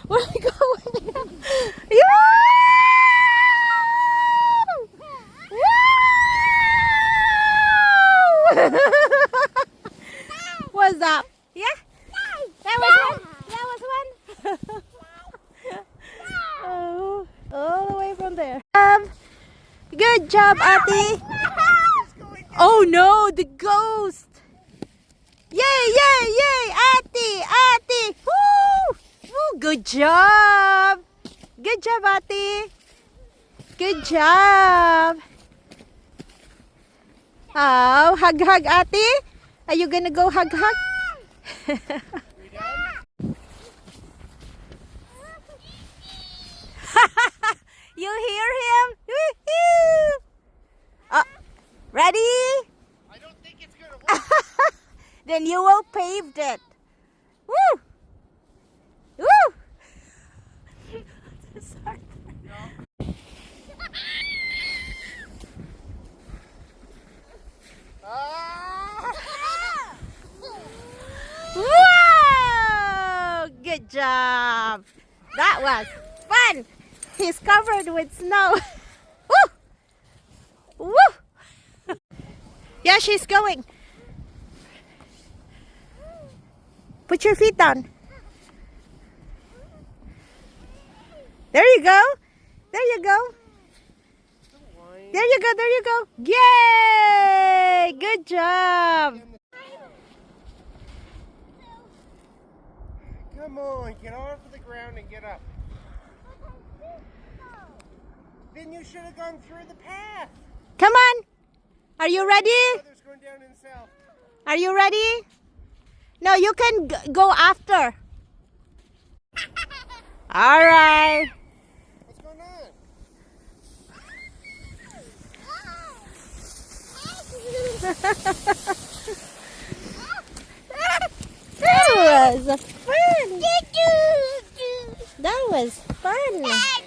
Where are we going? Yeah! Wow! What's up? Yeah? That was one? That was one? Oh, all the way from there. Good job, Ati. Oh no, the ghost. Yay, yay, yay, Ati, Ati. Woo! Woo, good job. Good job, Ati. Good job. Oh, hug, hug, Ati. Are you gonna go hug, hug? You hear him? Ready? I don't think it's gonna work. Then you will pave it. Woo! Woo! Whoa! Good job. That was fun. He's covered with snow. Woo! Woo! Yeah, she's going. Put your feet down. There you go. There you go. There you go. There you go. Yay! Good job. Come on, get off of the ground and get up. Then you should have gone through the path. Come on. Are you ready? Brother's going down in south. Are you ready? No, you can go after. All right. What's going on? That was fun. That was fun.